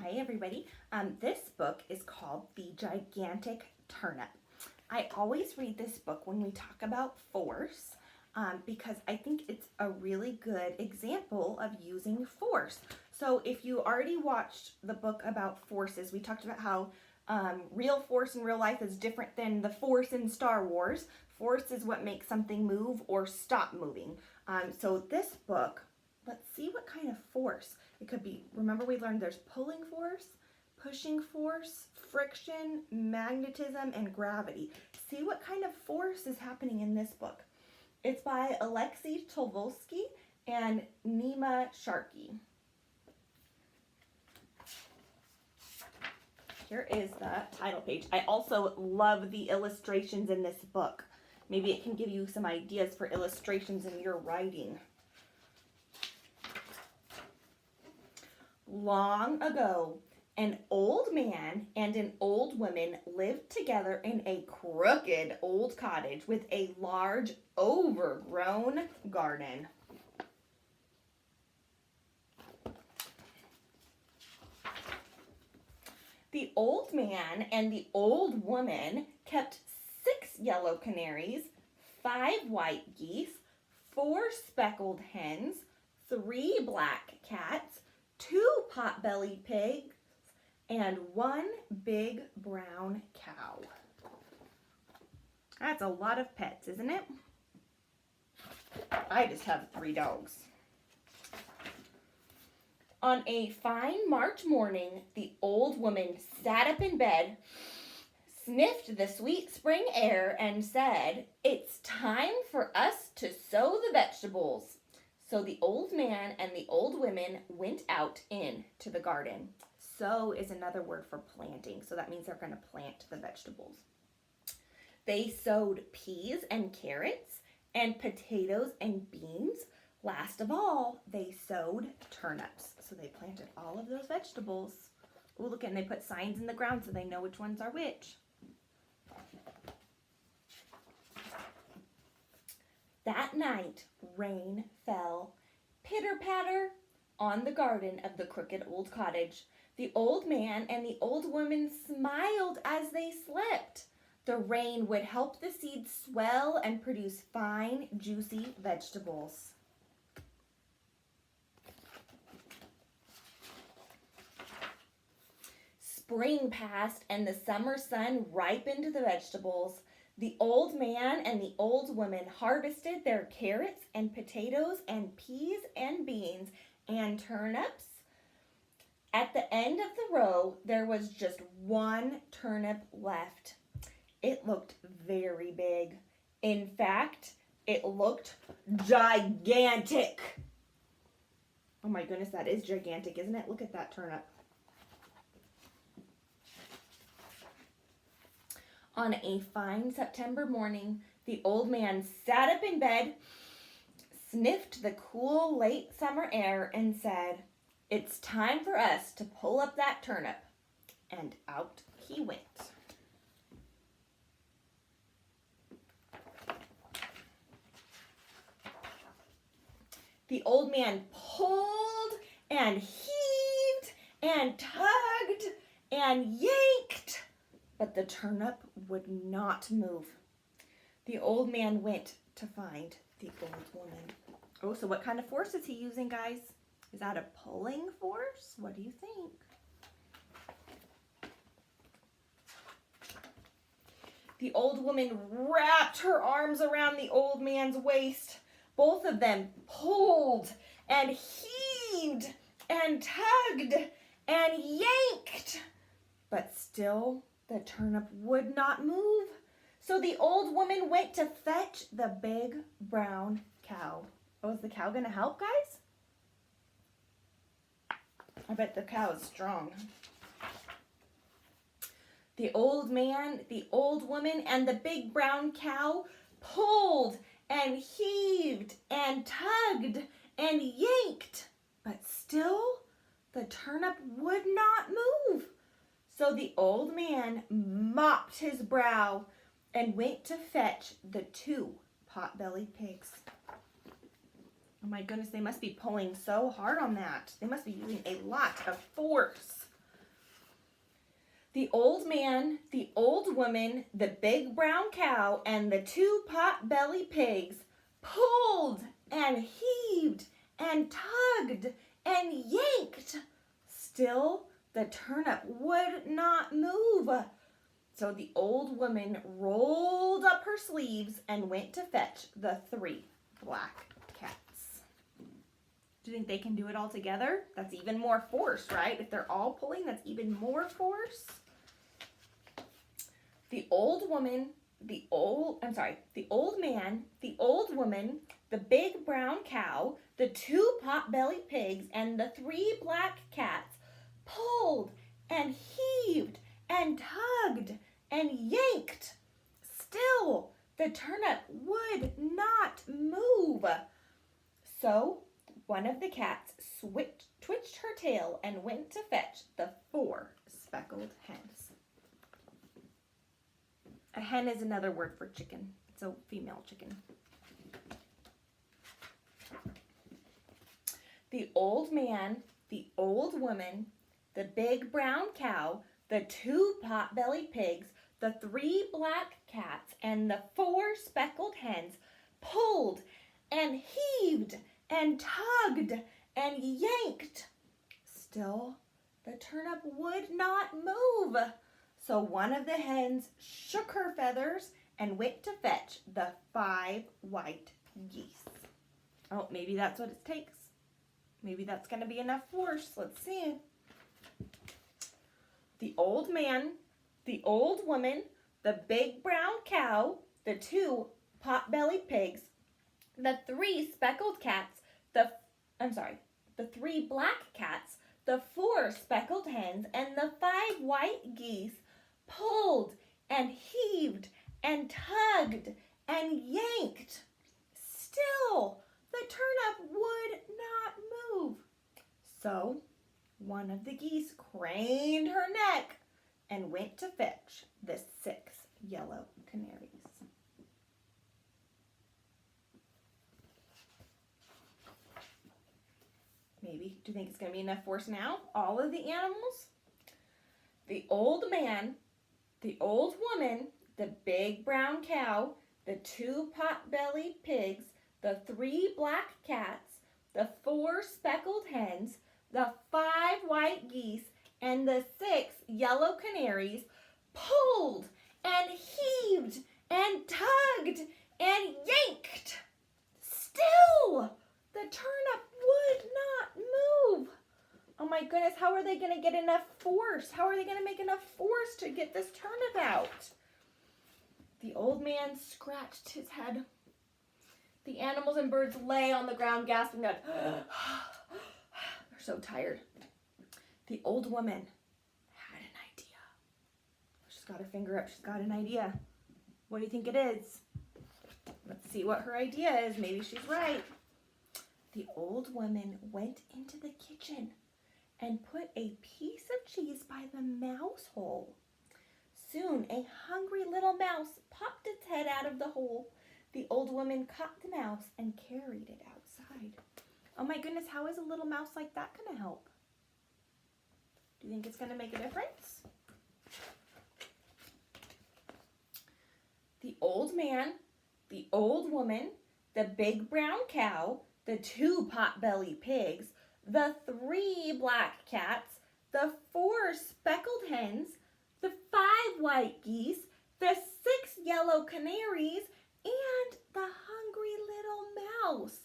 Hi everybody. This book is called The Gigantic Turnip. I always read this book when we talk about force because I think it's a really good example of using force. So if you already watched the book about forces, we talked about how real force in real life is different than the force in Star Wars. Force is what makes something move or stop moving. So this book, let's see what kind of force. It could be, remember we learned there's pulling force, pushing force, friction, magnetism, and gravity. See what kind of force is happening in this book. It's by Aleksei and Niamh Sharkey. Here is the title page. I also love the illustrations in this book. Maybe it can give you some ideas for illustrations in your writing. Long ago, an old man and an old woman lived together in a crooked old cottage with a large, overgrown garden. The old man and the old woman kept 6 yellow canaries, 5 white geese, 4 speckled hens, 3 black cats, 2 pot-bellied pigs, and 1 big brown cow. That's a lot of pets, isn't it? I just have 3 dogs. On a fine March morning, the old woman sat up in bed, sniffed the sweet spring air, and said, "It's time for us to sow the vegetables." So the old man and the old women went out into the garden. Sow is another word for planting, so that means they're going to plant the vegetables. They sowed peas and carrots and potatoes and beans. Last of all, they sowed turnips. So they planted all of those vegetables. Oh, look, and they put signs in the ground so they know which ones are which. That night, rain fell, pitter-patter, on the garden of the crooked old cottage. The old man and the old woman smiled as they slept. The rain would help the seeds swell and produce fine, juicy vegetables. Spring passed and the summer sun ripened the vegetables. The old man and the old woman harvested their carrots and potatoes and peas and beans and turnips. At the end of the row, there was just 1 turnip left. It looked very big. In fact, it looked gigantic. Oh my goodness, that is gigantic, isn't it? Look at that turnip. On a fine September morning, the old man sat up in bed, sniffed the cool late summer air, and said, "It's time for us to pull up that turnip." And out he went. The old man pulled and heaved and tugged and yanked, but the turnip would not move. The old man went to find the old woman. Oh, so what kind of force is he using, guys? Is that a pulling force? What do you think? The old woman wrapped her arms around the old man's waist. Both of them pulled and heaved and tugged and yanked, but still the turnip would not move. So the old woman went to fetch the big brown cow. Oh, is the cow going to help, guys? I bet the cow is strong. The old man, the old woman, and the big brown cow pulled and heaved and tugged and yanked, but still the turnip would not move. So the old man mopped his brow and went to fetch the 2 pot-bellied pigs. Oh my goodness, they must be pulling so hard on that. They must be using a lot of force. The old man, the old woman, the big brown cow, and the two pot-belly pigs pulled and heaved and tugged and yanked. Still, the turnip would not move. So the old woman rolled up her sleeves and went to fetch the 3 black cats. Do you think they can do it all together? That's even more force, right? If they're all pulling, that's even more force. The old man, the old man, the old woman, the big brown cow, the 2 pot-belly pigs, and the 3 black cats pulled and heaved and tugged and yanked. Still, the turnip would not move. So, one of the cats twitched her tail and went to fetch the 4 speckled hens. A hen is another word for chicken. It's a female chicken. The old man, the old woman, the big brown cow, the 2 pot-belly pigs, the 3 black cats, and the 4 speckled hens pulled and heaved and tugged and yanked. Still, the turnip would not move. So one of the hens shook her feathers and went to fetch the 5 white geese. Oh, maybe that's what it takes. Maybe that's going to be enough force. Let's see. The old man, the old woman, the big brown cow, the 2 pot-belly pigs, the 3 speckled cats, the 3 black cats, the 4 speckled hens, and the 5 white geese pulled and heaved and tugged and yanked. Still, the turnip would not move. So, one of the geese craned her neck and went to fetch the 6 yellow canaries. Maybe, do you think it's going to be enough force now? All of the animals? The old man, the old woman, the big brown cow, the 2 pot-belly pigs, the 3 black cats, the 4 speckled hens, the 5 white geese, and the 6 yellow canaries pulled and heaved and tugged and yanked. Still, the turnip would not move. Oh my goodness, how are they going to get enough force? How are they going to make enough force to get this turnip out? The old man scratched his head. The animals and birds lay on the ground gasping out. They're so tired. The old woman had an idea. She's got her finger up. She's got an idea. What do you think it is? Let's see what her idea is. Maybe she's right. The old woman went into the kitchen and put a piece of cheese by the mouse hole. Soon a hungry little mouse popped its head out of the hole. The old woman caught the mouse and carried it outside. Oh my goodness, how is a little mouse like that going to help? Do you think it's going to make a difference? The old man, the old woman, the big brown cow, the 2 pot-belly pigs, the 3 black cats, the 4 speckled hens, the 5 white geese, the 6 yellow canaries, and the hungry little mouse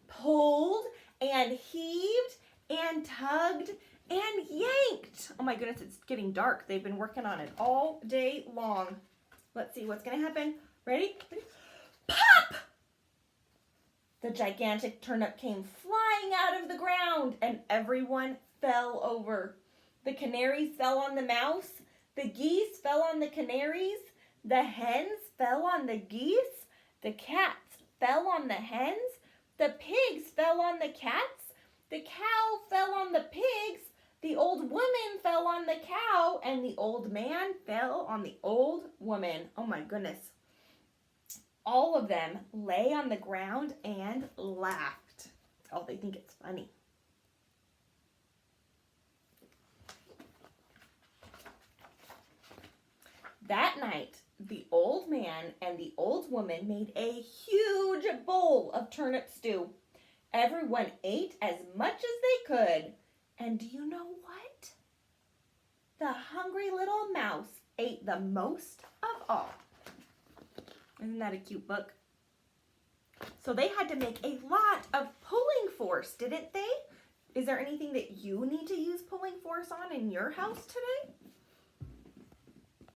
pulled and heaved and tugged and yanked. Oh my goodness, it's getting dark. They've been working on it all day long. Let's see what's going to happen. Ready? Pop! The gigantic turnip came flying out of the ground and everyone fell over. The canaries fell on the mouse. The geese fell on the canaries. The hens fell on the geese. The cats fell on the hens. The pigs fell on the cats. The cow fell on the pigs. The old woman fell on the cow. And the old man fell on the old woman. Oh my goodness. All of them lay on the ground and laughed. Oh, they think it's funny. That night, the old man and the old woman made a huge bowl of turnip stew. Everyone ate as much as they could. And do you know what? The hungry little mouse ate the most of all. Isn't that a cute book? So they had to make a lot of pulling force, didn't they? Is there anything that you need to use pulling force on in your house today?